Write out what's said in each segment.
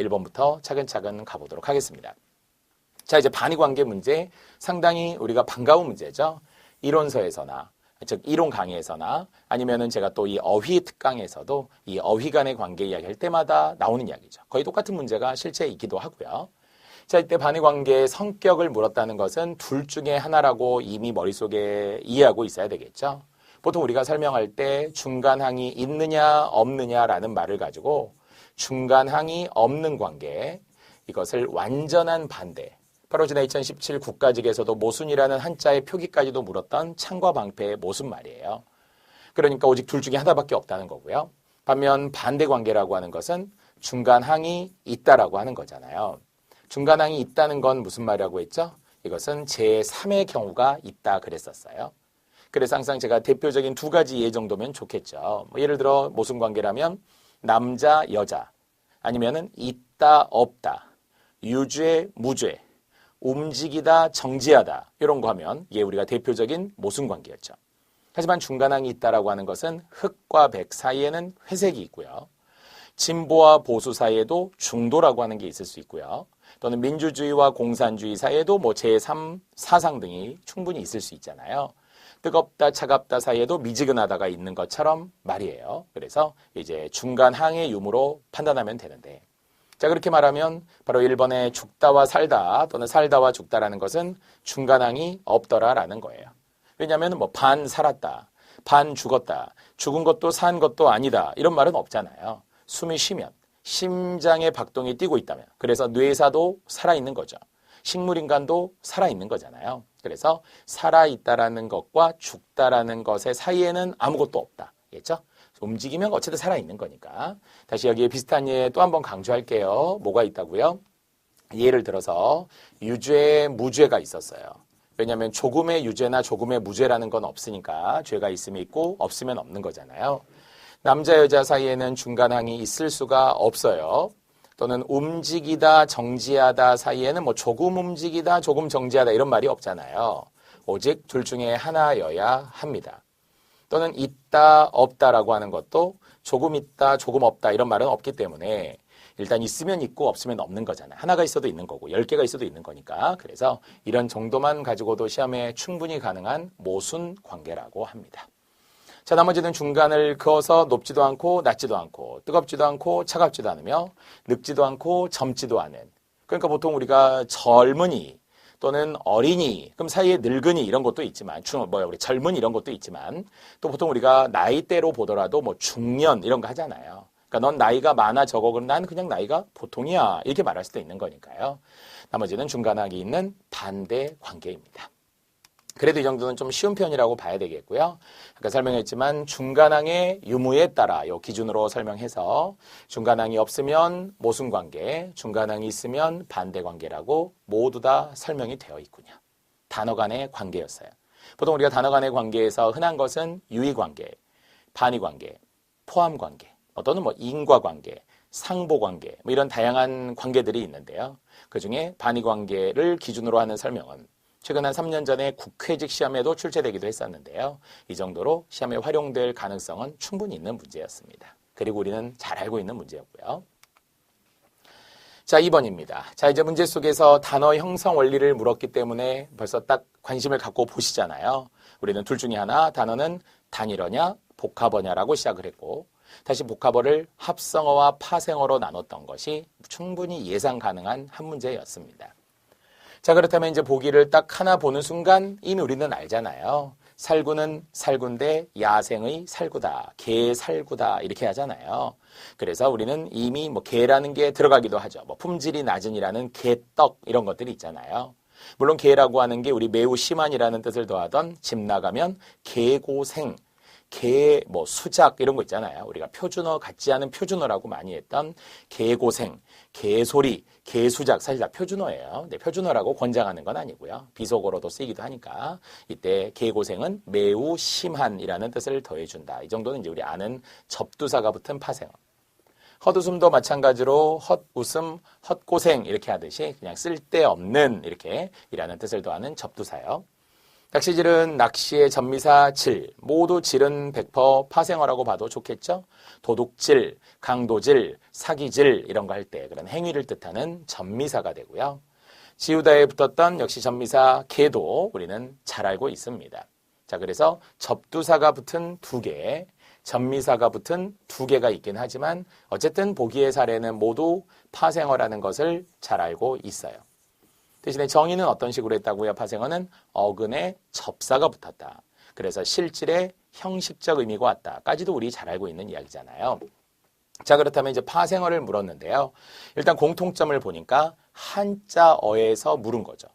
1번부터 차근차근 가보도록 하겠습니다. 자, 이제 반의관계 문제 상당히 우리가 반가운 문제죠. 이론서에서나 즉 이론 강의에서나 아니면은 제가 또 이 어휘 특강에서도 이 어휘 간의 관계 이야기할 때마다 나오는 이야기죠. 거의 똑같은 문제가 실제 있기도 하고요. 자, 이때 반의관계의 성격을 물었다는 것은 둘 중에 하나라고 이미 머릿속에 이해하고 있어야 되겠죠. 보통 우리가 설명할 때 중간항이 있느냐 없느냐라는 말을 가지고 중간항이 없는 관계, 이것을 완전한 반대, 바로 지난 2017 국가직에서도 모순이라는 한자의 표기까지도 물었던 창과 방패의 모순 말이에요. 그러니까 오직 둘 중에 하나밖에 없다는 거고요. 반면 반대관계라고 하는 것은 중간항이 있다라고 하는 거잖아요. 중간항이 있다는 건 무슨 말이라고 했죠? 이것은 제3의 경우가 있다 그랬었어요. 그래서 항상 제가 대표적인 두 가지 예 정도면 좋겠죠. 예를 들어 모순관계라면 남자, 여자, 아니면은 있다, 없다, 유죄, 무죄, 움직이다, 정지하다 이런 거 하면 이게 우리가 대표적인 모순관계였죠. 하지만 중간항이 있다라고 하는 것은 흑과 백 사이에는 회색이 있고요. 진보와 보수 사이에도 중도라고 하는 게 있을 수 있고요. 또는 민주주의와 공산주의 사이에도 뭐 제3 사상 등이 충분히 있을 수 있잖아요. 뜨겁다, 차갑다 사이에도 미지근하다가 있는 것처럼 말이에요. 그래서 이제 중간항의 유무로 판단하면 되는데, 자, 그렇게 말하면 바로 1번의 죽다와 살다 또는 살다와 죽다라는 것은 중간항이 없더라라는 거예요. 왜냐하면 뭐 반 살았다, 반 죽었다, 죽은 것도 산 것도 아니다 이런 말은 없잖아요. 숨이 쉬면, 심장의 박동이 뛰고 있다면, 그래서 뇌사도 살아있는 거죠. 식물인간도 살아있는 거잖아요. 그래서 살아있다라는 것과 죽다라는 것의 사이에는 아무것도 없다. 알겠죠? 움직이면 어쨌든 살아있는 거니까. 다시 여기에 비슷한 예 또 한 번 강조할게요. 뭐가 있다고요? 예를 들어서 유죄, 무죄가 있었어요. 왜냐하면 조금의 유죄나 조금의 무죄라는 건 없으니까 죄가 있으면 있고 없으면 없는 거잖아요. 남자, 여자 사이에는 중간항이 있을 수가 없어요. 또는 움직이다, 정지하다 사이에는 뭐 조금 움직이다, 조금 정지하다 이런 말이 없잖아요. 오직 둘 중에 하나여야 합니다. 또는 있다, 없다라고 하는 것도 조금 있다, 조금 없다 이런 말은 없기 때문에 일단 있으면 있고 없으면 없는 거잖아요. 하나가 있어도 있는 거고 10개가 있어도 있는 거니까. 그래서 이런 정도만 가지고도 시험에 충분히 가능한 모순 관계라고 합니다. 자, 나머지는 중간을 그어서 높지도 않고 낮지도 않고 뜨겁지도 않고 차갑지도 않으며 늙지도 않고 젊지도 않은, 그러니까 보통 우리가 젊은이 또는 어린이, 그럼 사이에 늙은이 이런 것도 있지만, 우리 젊은이 이런 것도 있지만, 또 보통 우리가 나이대로 보더라도 뭐 중년 이런 거 하잖아요. 그러니까 넌 나이가 많아 적어, 그럼 난 그냥 나이가 보통이야 이렇게 말할 수도 있는 거니까요. 나머지는 중간항이 있는 반대 관계입니다. 그래도 이 정도는 좀 쉬운 편이라고 봐야 되겠고요. 아까 설명했지만 중간항의 유무에 따라 이 기준으로 설명해서 중간항이 없으면 모순관계, 중간항이 있으면 반대관계라고 모두 다 설명이 되어 있군요. 단어 간의 관계였어요. 보통 우리가 단어 간의 관계에서 흔한 것은 유의관계, 반의관계, 포함관계, 또는 뭐 인과관계, 상보관계 뭐 이런 다양한 관계들이 있는데요. 그중에 반의관계를 기준으로 하는 설명은 최근 한 3년 전에 국회직 시험에도 출제되기도 했었는데요. 이 정도로 시험에 활용될 가능성은 충분히 있는 문제였습니다. 그리고 우리는 잘 알고 있는 문제였고요. 자, 2번입니다. 자, 이제 문제 속에서 단어 형성 원리를 물었기 때문에 벌써 딱 관심을 갖고 보시잖아요. 우리는 둘 중에 하나, 단어는 단일어냐 복합어냐라고 시작을 했고, 다시 복합어를 합성어와 파생어로 나눴던 것이 충분히 예상 가능한 한 문제였습니다. 자, 그렇다면 이제 보기를 딱 하나 보는 순간 이미 우리는 알잖아요. 살구는 살구인데 야생의 살구다, 개살구다 이렇게 하잖아요. 그래서 우리는 이미 뭐 개라는 게 들어가기도 하죠. 뭐 품질이 낮은이라는 개떡 이런 것들이 있잖아요. 물론 개라고 하는 게 우리 매우 심한이라는 뜻을 더하던 집 나가면 개고생, 개, 뭐 수작 이런 거 있잖아요. 우리가 표준어 같지 않은 표준어라고 많이 했던 개고생, 개소리, 개수작 사실 다 표준어예요. 근데 표준어라고 권장하는 건 아니고요. 비속어로도 쓰이기도 하니까 이때 개고생은 매우 심한이라는 뜻을 더해준다. 이 정도는 이제 우리 아는 접두사가 붙은 파생어. 헛웃음도 마찬가지로 헛웃음, 헛고생 이렇게 하듯이 그냥 쓸데없는 이렇게 이라는 뜻을 더하는 접두사요. 낚시질은 낚시의 전미사 질, 모두 질은 100% 파생어라고 봐도 좋겠죠? 도둑질, 강도질, 사기질 이런 거 할 때 그런 행위를 뜻하는 전미사가 되고요. 지우다에 붙었던 역시 전미사 개도 우리는 잘 알고 있습니다. 자, 그래서 접두사가 붙은 두 개, 전미사가 붙은 두 개가 있긴 하지만 어쨌든 보기의 사례는 모두 파생어라는 것을 잘 알고 있어요. 대신에 정의는 어떤 식으로 했다고요? 파생어는 어근에 접사가 붙었다. 그래서 실질의 형식적 의미가 왔다까지도 우리 잘 알고 있는 이야기잖아요. 자, 그렇다면 이제 파생어를 물었는데요. 일단 공통점을 보니까 한자어에서 물은 거죠.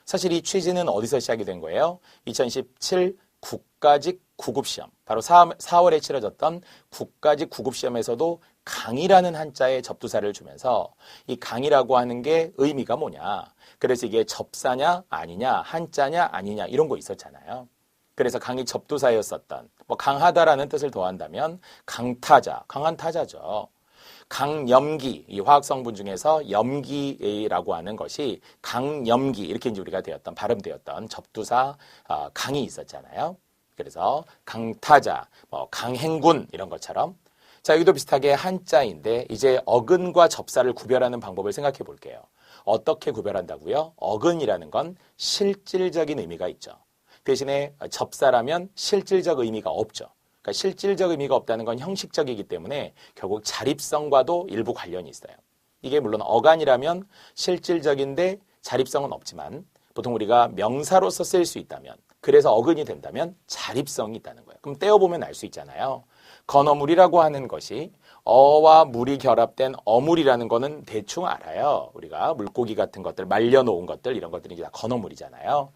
사실 이 취지는 어디서 시작이 된 거예요? 2017 국가직 구급시험, 바로 4월에 치러졌던 국가직 구급시험에서도 강이라는 한자에 접두사를 주면서 이 강이라고 하는 게 의미가 뭐냐. 그래서 이게 접사냐 아니냐, 한자냐 아니냐 이런 거 있었잖아요. 그래서 강이 접두사였었던, 뭐 강하다라는 뜻을 더한다면 강타자, 강한 타자죠. 강염기, 이 화학성분 중에서 염기라고 하는 것이 강염기, 이렇게 이제 우리가 되었던, 발음되었던 접두사 강이 있었잖아요. 그래서 강타자, 뭐 강행군 이런 것처럼. 자, 여기도 비슷하게 한자인데 이제 어근과 접사를 구별하는 방법을 생각해 볼게요. 어떻게 구별한다고요? 어근이라는 건 실질적인 의미가 있죠. 대신에 접사라면 실질적 의미가 없죠. 그러니까 실질적 의미가 없다는 건 형식적이기 때문에 결국 자립성과도 일부 관련이 있어요. 이게 물론 어간이라면 실질적인데 자립성은 없지만 보통 우리가 명사로서 쓰일 수 있다면, 그래서 어근이 된다면 자립성이 있다는 거예요. 그럼 떼어보면 알 수 있잖아요. 건어물이라고 하는 것이 어와 물이 결합된 어물이라는 거는 대충 알아요. 우리가 물고기 같은 것들, 말려놓은 것들, 이런 것들이 이제 다 건어물이잖아요.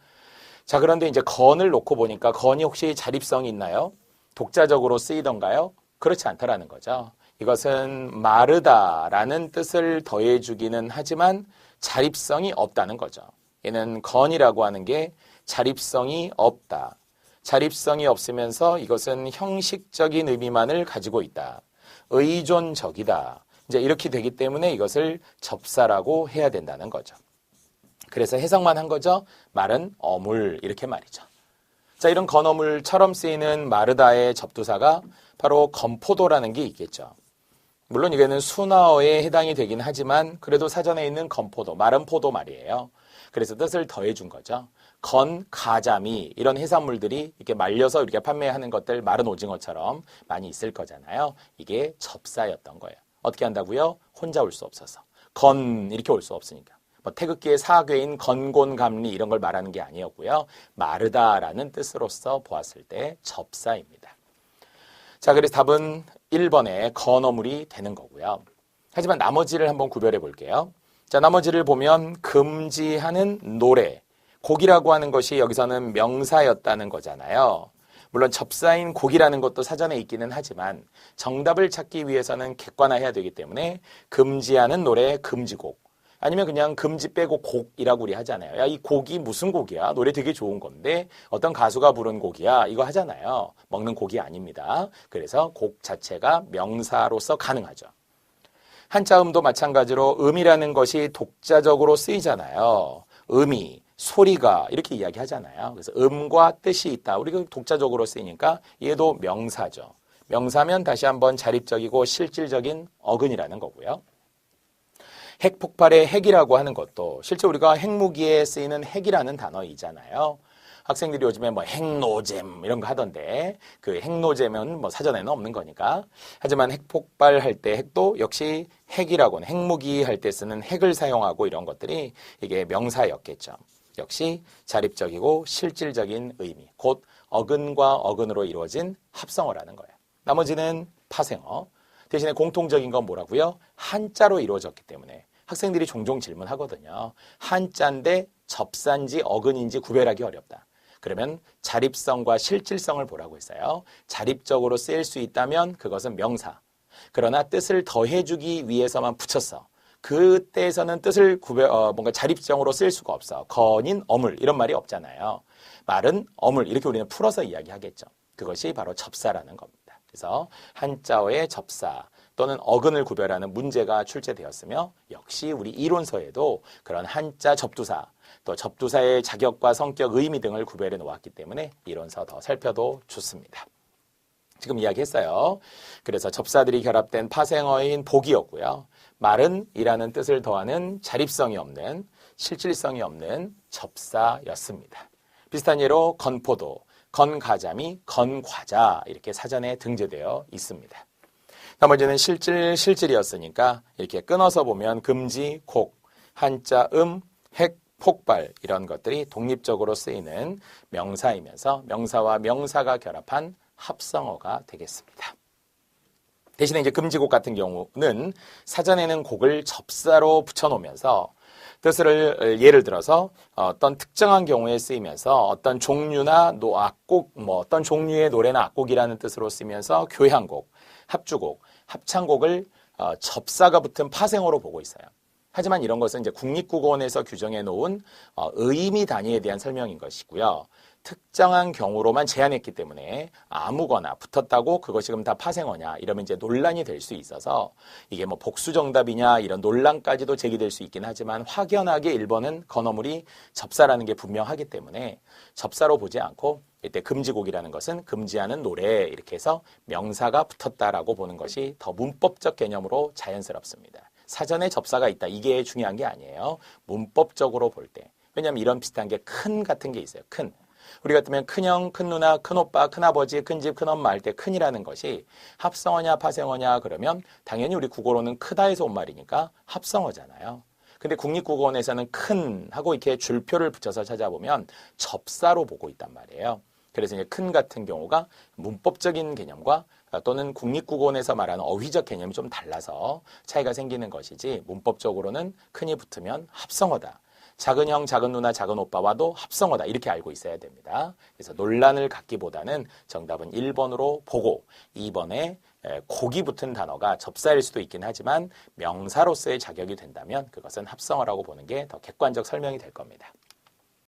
자, 그런데 이제 건을 놓고 보니까 건이 혹시 자립성이 있나요? 독자적으로 쓰이던가요? 그렇지 않다라는 거죠. 이것은 마르다라는 뜻을 더해주기는 하지만 자립성이 없다는 거죠. 얘는 건이라고 하는 게 자립성이 없다. 자립성이 없으면서 이것은 형식적인 의미만을 가지고 있다. 의존적이다. 이제 이렇게 되기 때문에 이것을 접사라고 해야 된다는 거죠. 그래서 해석만 한 거죠. 말은 어물, 이렇게 말이죠. 자, 이런 건어물처럼 쓰이는 마르다의 접두사가 바로 건포도라는 게 있겠죠. 물론 이거는 순화어에 해당이 되긴 하지만 그래도 사전에 있는 건포도, 마른 포도 말이에요. 그래서 뜻을 더해준 거죠. 건, 가자미 이런 해산물들이 이렇게 말려서 이렇게 판매하는 것들, 마른 오징어처럼 많이 있을 거잖아요. 이게 접사였던 거예요. 어떻게 한다고요? 혼자 올 수 없어서. 건 이렇게 올 수 없으니까. 뭐 태극기의 사괴인 건곤감리 이런 걸 말하는 게 아니었고요. 마르다라는 뜻으로서 보았을 때 접사입니다. 자, 그래서 답은 1번의 건어물이 되는 거고요. 하지만 나머지를 한번 구별해 볼게요. 자, 나머지를 보면 금지하는 노래, 곡이라고 하는 것이 여기서는 명사였다는 거잖아요. 물론 접사인 곡이라는 것도 사전에 있기는 하지만 정답을 찾기 위해서는 객관화해야 되기 때문에 금지하는 노래, 금지곡. 아니면 그냥 금지 빼고 곡이라고 우리 하잖아요. 야, 이 곡이 무슨 곡이야? 노래 되게 좋은 건데 어떤 가수가 부른 곡이야? 이거 하잖아요. 먹는 곡이 아닙니다. 그래서 곡 자체가 명사로서 가능하죠. 한자음도 마찬가지로 음이라는 것이 독자적으로 쓰이잖아요. 음이, 소리가 이렇게 이야기하잖아요. 그래서 음과 뜻이 있다. 우리가 독자적으로 쓰이니까 얘도 명사죠. 명사면 다시 한번 자립적이고 실질적인 어근이라는 거고요. 핵폭발의 핵이라고 하는 것도 실제 우리가 핵무기에 쓰이는 핵이라는 단어이잖아요. 학생들이 요즘에 뭐 핵노잼 이런 거 하던데 그 핵노잼은 뭐 사전에는 없는 거니까. 하지만 핵폭발할 때 핵도 역시 핵이라고는 핵무기 할 때 쓰는 핵을 사용하고 이런 것들이 이게 명사였겠죠. 역시 자립적이고 실질적인 의미, 곧 어근과 어근으로 이루어진 합성어라는 거예요. 나머지는 파생어. 대신에 공통적인 건 뭐라고요? 한자로 이루어졌기 때문에 학생들이 종종 질문하거든요. 한자인데 접사인지 어근인지 구별하기 어렵다. 그러면 자립성과 실질성을 보라고 했어요. 자립적으로 쓰일 수 있다면 그것은 명사. 그러나 뜻을 더해주기 위해서만 붙였어. 그때에서는 뜻을 뭔가 자립성으로 쓸 수가 없어. 건인 어물 이런 말이 없잖아요. 말은 어물 이렇게 우리는 풀어서 이야기하겠죠. 그것이 바로 접사라는 겁니다. 그래서 한자어의 접사, 또는 어근을 구별하는 문제가 출제되었으며 역시 우리 이론서에도 그런 한자 접두사 또 접두사의 자격과 성격, 의미 등을 구별해 놓았기 때문에 이론서 더 살펴도 좋습니다. 지금 이야기했어요. 그래서 접사들이 결합된 파생어인 복이었고요. 말은 이라는 뜻을 더하는 자립성이 없는 실질성이 없는 접사였습니다. 비슷한 예로 건포도, 건가자미, 건과자 이렇게 사전에 등재되어 있습니다. 나머지는 실질이었으니까 이렇게 끊어서 보면 금지, 곡, 한자, 핵, 폭발 이런 것들이 독립적으로 쓰이는 명사이면서 명사와 명사가 결합한 합성어가 되겠습니다. 대신에 이제 금지곡 같은 경우는 사전에는 곡을 접사로 붙여놓으면서 뜻을 예를 들어서 어떤 특정한 경우에 쓰이면서 어떤 종류나 악곡, 어떤 종류의 노래나 악곡이라는 뜻으로 쓰면서 교향곡, 합주곡, 합창곡을 접사가 붙은 파생어로 보고 있어요. 하지만 이런 것은 이제 국립국어원에서 규정해 놓은 의미 단위에 대한 설명인 것이고요. 특정한 경우로만 제한했기 때문에 아무거나 붙었다고 그것이 그럼 다 파생어냐 이러면 이제 논란이 될 수 있어서 이게 뭐 복수정답이냐 이런 논란까지도 제기될 수 있긴 하지만 확연하게 1번은 건어물이 접사라는 게 분명하기 때문에 접사로 보지 않고 이때 금지곡이라는 것은 금지하는 노래 이렇게 해서 명사가 붙었다라고 보는 것이 더 문법적 개념으로 자연스럽습니다. 사전에 접사가 있다 이게 중요한 게 아니에요. 문법적으로 볼 때. 왜냐하면 이런 비슷한 게 큰 같은 게 있어요. 큰. 우리 같으면 큰형, 큰누나, 큰오빠, 큰아버지, 큰집, 큰엄마 할 때 큰이라는 것이 합성어냐 파생어냐 그러면 당연히 우리 국어로는 크다에서 온 말이니까 합성어잖아요. 근데 국립국어원에서는 큰 하고 이렇게 줄표를 붙여서 찾아보면 접사로 보고 있단 말이에요. 그래서 이제 큰 같은 경우가 문법적인 개념과 또는 국립국어원에서 말하는 어휘적 개념이 좀 달라서 차이가 생기는 것이지 문법적으로는 큰이 붙으면 합성어다. 작은 형, 작은 누나, 작은 오빠와도 합성어다. 이렇게 알고 있어야 됩니다. 그래서 논란을 갖기보다는 정답은 1번으로 보고 2번에 곡이 붙은 단어가 접사일 수도 있긴 하지만 명사로서의 자격이 된다면 그것은 합성어라고 보는 게 더 객관적 설명이 될 겁니다.